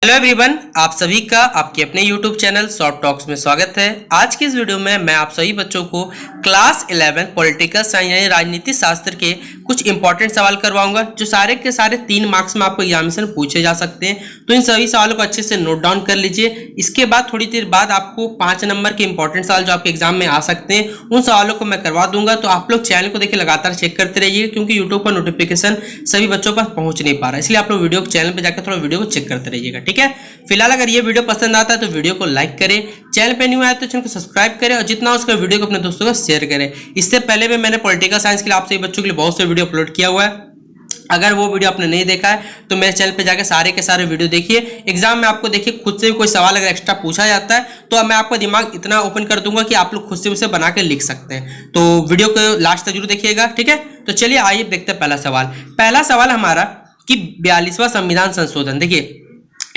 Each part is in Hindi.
हेलो एवरीवन, आप सभी का आपके अपने YouTube चैनल शॉर्ट टॉक्स में स्वागत है। आज की इस वीडियो में मैं आप सभी बच्चों को क्लास 11 पॉलिटिकल साइंस यानी राजनीति शास्त्र के कुछ इंपॉर्टेंट सवाल करवाऊंगा जो सारे के सारे 3 मार्क्स में आपको एग्जामिनेशन पूछे जा सकते हैं। तो इन सभी सवालों को अच्छे से नोट डाउन कर लीजिए। इसके बाद थोड़ी देर बाद आपको 5 नंबर के इंपॉर्टेंट सवाल जो आपके एग्जाम में आ सकते हैं उन सवालों को मैं करवा दूंगा। तो आप लोग चैनल को देखिए लगातार चेक करते रहिए, क्योंकि यूट्यूब पर नोटिफिकेशन सभी बच्चों पर पहुंच नहीं पा रहा है, इसलिए आप लोग वीडियो चैनल पर जाकर थोड़ा वीडियो को चेक करते रहिएगा। ठीक है, फिलहाल अगर ये वीडियो पसंद आता है तो वीडियो को लाइक करें, चैनल पे न्यू आया तो चैनल को सब्सक्राइब करें और जितना उसका वीडियो को अपने दोस्तों को शेयर करें। इससे पहले भी मैंने पॉलिटिकल साइंस के लिए आप सभी बच्चों के लिए बहुत से वीडियो अपलोड किया हुआ है। अगर वो वीडियो आपने नहीं देखा है तो मेरे चैनल पे जाकर सारे के सारे वीडियो देखिए। एग्जाम में आपको देखिए खुद से भी कोई सवाल अगर एक्स्ट्रा पूछा जाता है तो मैं आपका दिमाग इतना ओपन कर दूंगा कि आप लोग खुद से उसे बना के लिख सकते हैं। तो वीडियो को लास्ट तक जरूर देखिएगा। ठीक है, तो चलिए आइए देखते हैं पहला सवाल हमारा कि 42वां संविधान संशोधन। देखिए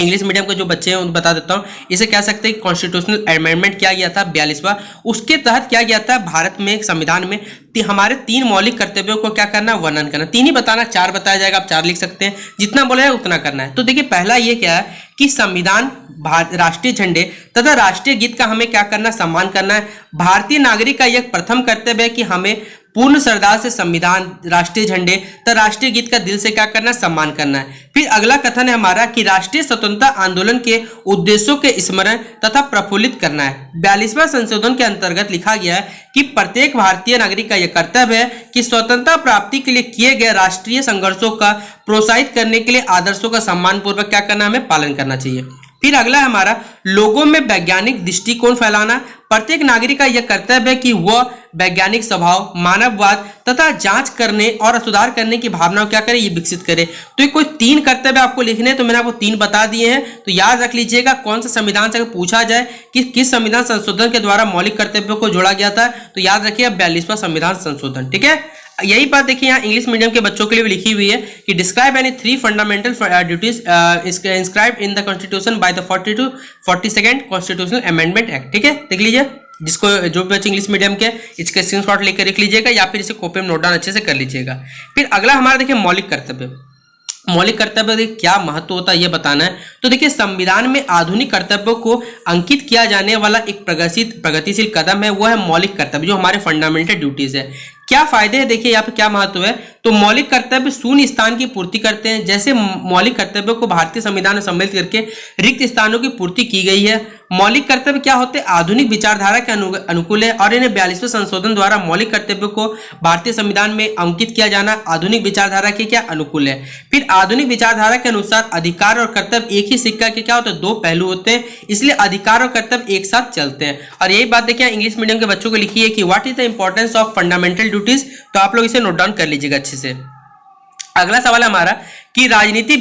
इंग्लिश मीडियम के जो बच्चे हैं उनको बता देता हूँ, इसे कह सकते हैं कॉन्स्टिट्यूशनल अमेंडमेंट किया गया था 42वां। उसके तहत क्या गया था, भारत में संविधान में हमारे 3 मौलिक कर्तव्यों को क्या करना, वर्णन करना। 3 ही बताना, 4 बताया जाएगा, आप 4 लिख सकते हैं, जितना बोला है उतना करना है। तो देखिए पहला ये क्या है कि संविधान, राष्ट्रीय झंडे तथा राष्ट्रीय गीत का हमें क्या करना, सम्मान करना है। भारतीय नागरिक का यह प्रथम कर्तव्य है कि हमें पूर्ण श्रद्धा से संविधान, राष्ट्रीय झंडे तथा राष्ट्रीय गीत का दिल से क्या करना, सम्मान करना है। फिर अगला कथन है हमारा कि राष्ट्रीय स्वतंत्रता आंदोलन के उद्देश्यों के स्मरण तथा प्रफुल्लित करना है। 42वां संशोधन के अंतर्गत लिखा गया है कि प्रत्येक भारतीय नागरिक का यह कर्तव्य है कि स्वतंत्रता प्राप्ति के लिए किए गए राष्ट्रीय संघर्षों का प्रोत्साहित करने के लिए आदर्शों का सम्मानपूर्वक क्या करना, हमें पालन करना चाहिए। फिर अगला है हमारा लोगों में वैज्ञानिक दृष्टिकोण फैलाना। प्रत्येक नागरिक का यह कर्तव्य है कि वह वैज्ञानिक स्वभाव, मानववाद तथा जांच करने और सुधार करने की भावना क्या करे, ये विकसित करे। तो ये कोई 3 कर्तव्य आपको लिखने हैं, तो मैंने आपको 3 बता दिए हैं। तो याद रख लीजिएगा, कौन सा संविधान से पूछा जाए कि किस संविधान संशोधन के द्वारा मौलिक कर्तव्यों को जोड़ा गया था, तो याद रखिए 42वां संविधान संशोधन। ठीक है, यही बात देखिए यहाँ इंग्लिश मीडियम के बच्चों के लिए भी लिखी हुई है कि describe any 3 fundamental duties inscribed in the constitution by the 42nd constitutional amendment act. ठीक है, देख लीजिए, जिसको जो भी बच्चे इंग्लिश मीडियम के इसके स्क्रीनशॉट लेकर लिख लीजिएगा या फिर इसे कॉपी में नोट डाउन अच्छे से कर लीजिएगा। फिर अगला हमारा देखिए मौलिक कर्तव्य। मौलिक कर्तव्य क्या महत्व होता है ये बताना है। तो देखिए संविधान में आधुनिक कर्तव्यों को अंकित किया जाने वाला एक प्रगतिशील कदम है, वो है मौलिक कर्तव्य, जो हमारे फंडामेंटल ड्यूटीज है। क्या फायदे हैं, देखिए यहाँ पे क्या महत्व है। तो मौलिक कर्तव्य शून्य स्थान की पूर्ति करते हैं। जैसे मौलिक कर्तव्यों को भारतीय संविधान में सम्मिलित करके रिक्त स्थानों की पूर्ति की गई है। मौलिक कर्तव्य क्या होते हैं, आधुनिक विचारधारा के अनुकूल है और इन्हें 42वें संशोधन द्वारा मौलिक कर्तव्यों को भारतीय संविधान में अंकित किया जाना आधुनिक विचारधारा के क्या अनुकूल है। फिर आधुनिक विचारधारा के अनुसार अधिकार और कर्तव्य एक ही सिक्का के क्या होते हैं, 2 पहलू होते हैं, इसलिए अधिकार और कर्तव्य एक साथ चलते हैं। और यही बात देखिए इंग्लिश मीडियम के बच्चों को लिखी है कि what is the importance of fundamental duties. तो आप लोग इसे नोट डाउन कर लीजिएगा अच्छे से। अगला सवाल हमारा कि राजनीति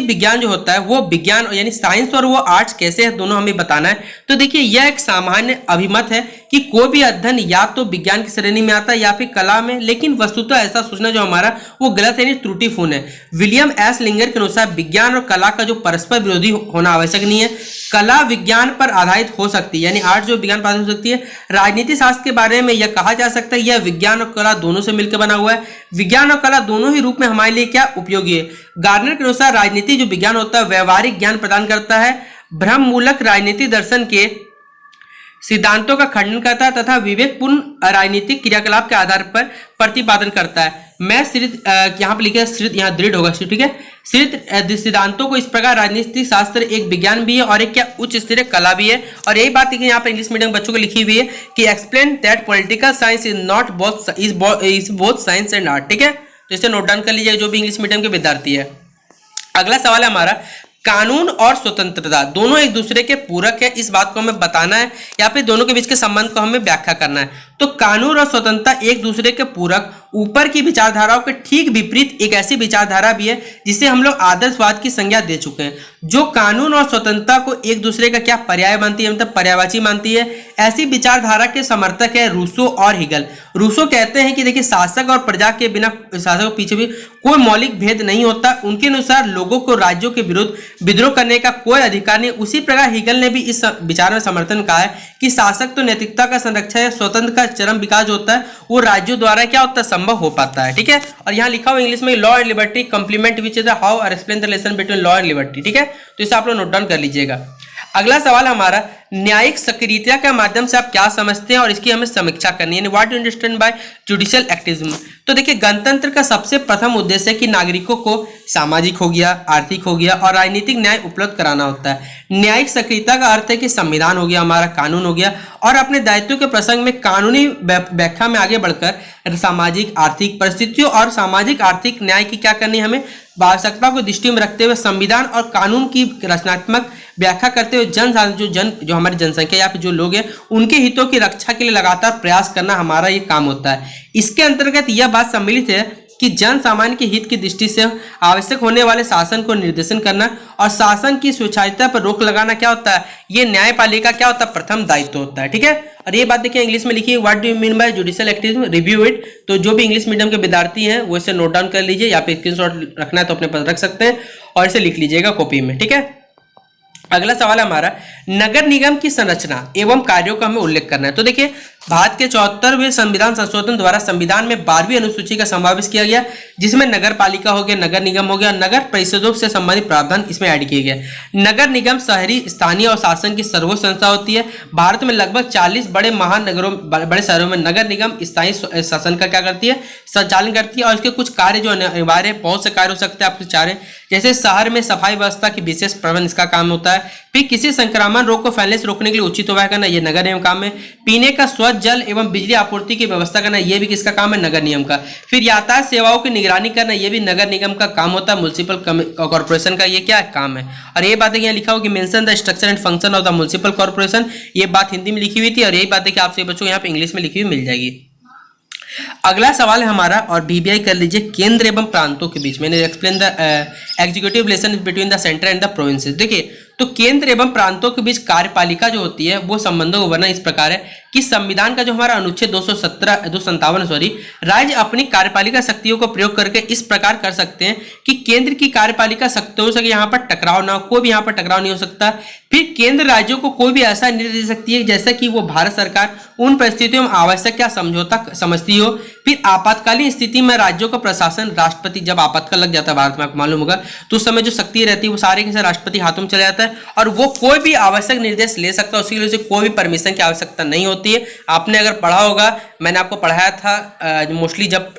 विज्ञान जो होता है वो विज्ञान यानी साइंस और वो आर्ट्स कैसे है, दोनों हमें बताना है। तो देखिए यह एक सामान्य अभिमत है कि कोई भी अध्ययन या तो विज्ञान की श्रेणी में आता है या फिर कला में, लेकिन वस्तुतः ऐसा सोचना जो हमारा वो गलत है, त्रुटिपूर्ण है। विलियम एस लिंगर के अनुसार विज्ञान और कला का जो परस्पर विरोधी होना आवश्यक नहीं है। कला विज्ञान पर आधारित हो सकती है, यानी आर्ट जो विज्ञान पर आधारित हो सकती है। राजनीति शास्त्र के बारे में यह कहा जा सकता है यह विज्ञान और कला दोनों से मिलकर बना हुआ है। विज्ञान और कला दोनों ही रूप में हमारे लिए क्या उपयोगी है। गार्नर के अनुसार राजनीति जो विज्ञान होता है व्यवहारिक ज्ञान प्रदान करता है, भ्रममूलक राजनीति दर्शन के सिद्धांतों का खंडन करता है तथा विवेकपूर्ण राजनीतिक क्रियाकलाप के आधार पर प्रतिपादन करता है। मैं यहाँ पे लिखे यहाँ दृढ़ होगा, ठीक है। सिद्धांतों को इस प्रकार राजनीतिक शास्त्र एक विज्ञान भी है और एक क्या उच्च स्तरीय कला भी है। और यही बात देखिए यहाँ पे इंग्लिश मीडियम बच्चों को लिखी हुई है कि explain that political science is not both science and art. ठीक है, तो इसे नोट डाउन कर लीजिए जो भी इंग्लिश मीडियम के विद्यार्थी है। अगला सवाल है हमारा कानून और स्वतंत्रता दोनों एक दूसरे के पूरक है, इस बात को हमें बताना है या फिर दोनों के बीच के संबंध को हमें व्याख्या करना है। तो कानून और स्वतंत्रता एक दूसरे के पूरक, ऊपर की विचारधाराओं के ठीक विपरीत एक ऐसी विचारधारा भी है जिसे हम लोग आदर्शवाद की संज्ञा दे चुके हैं, जो कानून और स्वतंत्रता को एक दूसरे का क्या पर्याय मानती है, मतलब पर्यायवाची मानती है। ऐसी विचारधारा के समर्थक है रूसो और हिगल। रूसो कहते हैं कि देखिए शासक और प्रजा के बिना, शासक के पीछे भी कोई मौलिक भेद नहीं होता। उनके अनुसार लोगों को राज्यों के विरुद्ध विद्रोह करने का कोई अधिकार नहीं। उसी प्रकार हिगल ने भी इस विचार में समर्थन कहा है कि शासक तो नैतिकता का संरक्षक है, स्वतंत्र का चरम विकास होता है वो राज्यों द्वारा क्या होता है, संभव हो पाता है। ठीक है, और यहाँ लिखा हुआ इंग्लिश में law and liberty complement which is how और explain the relation between law and liberty. ठीक है, तो इसे आप लोग नोट डाउन कर लीजिएगा। अगला सवाल हमारा, न्यायिक सक्रियता के माध्यम से आप क्या समझते हैं और इसकी हमें समीक्षा करनी है। What you understand by judicial activism. तो देखिए, गणतंत्र का सबसे प्रथम उद्देश्य है कि नागरिकों को सामाजिक हो गया, आर्थिक हो गया और राजनीतिक न्याय उपलब्ध कराना होता है। न्यायिक सक्रियता का अर्थ है कि संविधान हो गया, हमारा कानून हो गया, और अपने दायित्व के प्रसंग में कानूनी व्याख्या में आगे बढ़कर सामाजिक आर्थिक परिस्थितियों और सामाजिक आर्थिक न्याय की क्या करनी है, हमें आवश्यकता को दृष्टि में रखते हुए संविधान और कानून की रचनात्मक व्याख्या करते हुए जो हमारी जनसंख्या या फिर जो लोग हैं उनके हितों की रक्षा के लिए लगातार प्रयास करना हमारा ये काम होता है। इसके अंतर्गत यह बात सम्मिलित है कि जन सामान्य के हित की दृष्टि से आवश्यक होने वाले शासन को निर्देशन करना और शासन की स्वेच्छाचारिता पर रोक लगाना क्या होता है, ये न्यायपालिका क्या होता है, प्रथम दायित्व होता है। ठीक है, और ये बात देखिए इंग्लिश में लिखी है, what do you mean by judicial activism, review it. तो जो भी इंग्लिश मीडियम के विद्यार्थी हैं वो इसे नोट डाउन कर लीजिए, या फिर स्क्रीनशॉट रखना है तो अपने पास रख सकते हैं और इसे लिख लीजिएगा कॉपी में। ठीक है, अगला सवाल हमारा, नगर निगम की संरचना एवं कार्यों का हमें उल्लेख करना है। तो देखिए, भारत के 74वें संविधान संशोधन द्वारा संविधान में 12वीं अनुसूची का समावेश किया गया, जिसमें नगर पालिका हो गया, नगर निगम हो गया, नगर परिषदों से संबंधित प्रावधान इसमें ऐड किए गए। नगर निगम शहरी स्थानीय और शासन की सर्वोच्च संस्था होती है। भारत में लगभग 40 बड़े महानगरों बड़े शहरों में नगर निगम स्थानीय शासन का क्या करती है, संचालन करती है, और इसके कुछ कार्य जो अनिवार्य, बहुत से कार्य हो सकते हैं आपके चारे, जैसे शहर में सफाई व्यवस्था की विशेष प्रबंध इसका काम होता है। फिर किसी संक्रमण रोग को फैलने से रोकने के लिए उचित उपाय करना, यह नगर निगम काम है। पीने का स्वच्छ जल एवं बिजली आपूर्ति की व्यवस्था करना, यह भी किसका काम है, नगर निगम का। फिर यातायात सेवाओं की निगरानी करना, यह भी नगर निगम का काम होता है। म्युनिसिपल कॉर्पोरेशन का ये क्या काम है। और ये बात यहाँ लिखा हो कि mention the structure and function of the municipal corporation, ये बात हिंदी में लिखी हुई थी, और यही बात देखिए आपसे बच्चों यहाँ पे इंग्लिश में लिखी हुई मिल जाएगी। अगला सवाल है हमारा, और बीबीआई कर लीजिए, केंद्र एवं प्रांतों के बीच, मैंने explain the executive relation between the centre and the provinces. देखिए, तो केंद्र एवं प्रांतों के बीच कार्यपालिका जो होती है वो संबंधों को वर्णन इस प्रकार है कि संविधान का जो हमारा अनुच्छेद 257 राज्य अपनी कार्यपालिका शक्तियों को प्रयोग करके इस प्रकार कर सकते हैं कि केंद्र की कार्यपालिका शक्तियों से यहाँ पर टकराव ना हो, कोई भी यहाँ पर टकराव नहीं हो सकता। फिर केंद्र राज्यों को कोई भी ऐसा निर्णय दे सकती है जैसा कि वो भारत सरकार उन परिस्थितियों में आवश्यक क्या समझौता समझती हो। फिर आपातकालीन स्थिति में राज्यों का प्रशासन राष्ट्रपति, जब आपातकाल लग जाता है भारत में आपको मालूम होगा, तो उस समय जो शक्ति रहती है वो सारे के सारे राष्ट्रपति हाथों में चले जाता है, और वो कोई भी आवश्यक निर्देश ले सकता है, उसकी वजह से कोई भी परमिशन की आवश्यकता नहीं होती है। आपने अगर पढ़ा होगा, मैंने आपको पढ़ाया था मोस्टली जब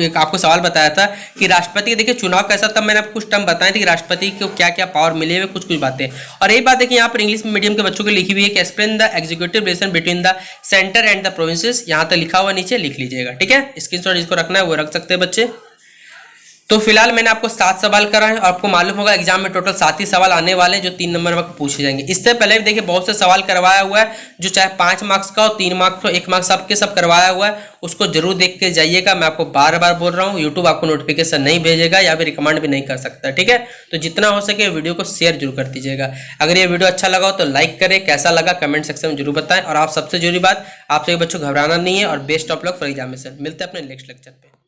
एक आपको सवाल बताया था कि राष्ट्रपति के देखिए चुनाव कैसा, तब मैंने आपको कुछ टर्म बताए थे कि राष्ट्रपति को क्या क्या पावर मिले हुए, कुछ बातें। और यही बात देखिए यहाँ पर इंग्लिश मीडियम के बच्चों की लिखी हुई है कि explain the executive relation between the centre and the provinces, यहाँ तक लिखा हुआ नीचे लिख लीजिएगा। ठीक है, स्क्रीनशॉट जिसको रखना है वो रख सकते हैं बच्चे। तो फिलहाल मैंने आपको 7 सवाल कराए, और आपको मालूम होगा एग्जाम में टोटल 7 ही सवाल आने वाले हैं जो 3 नंबर में पूछे जाएंगे। इससे पहले भी देखिए बहुत से सवाल करवाया हुआ है, जो चाहे 5 मार्क्स का हो, 3 मार्क्स हो, 1 मार्क्स सबके सब करवाया हुआ है, उसको जरूर देख के जाइएगा। मैं आपको बार बार बोल रहा हूँ, यूट्यूब आपको नोटिफिकेशन नहीं भेजेगा या फिर रिकमेंड भी नहीं कर सकता। ठीक है, तो जितना हो सके वीडियो को शेयर जरूर कर दीजिएगा। अगर ये वीडियो अच्छा लगा हो तो लाइक करें, कैसा लगा कमेंट सेक्शन में जरूर बताएं, और आप सबसे जरूरी बात, आप सभी बच्चों घबराना नहीं है, और best of luck for examination. मिलते हैं अपने नेक्स्ट लेक्चर पे।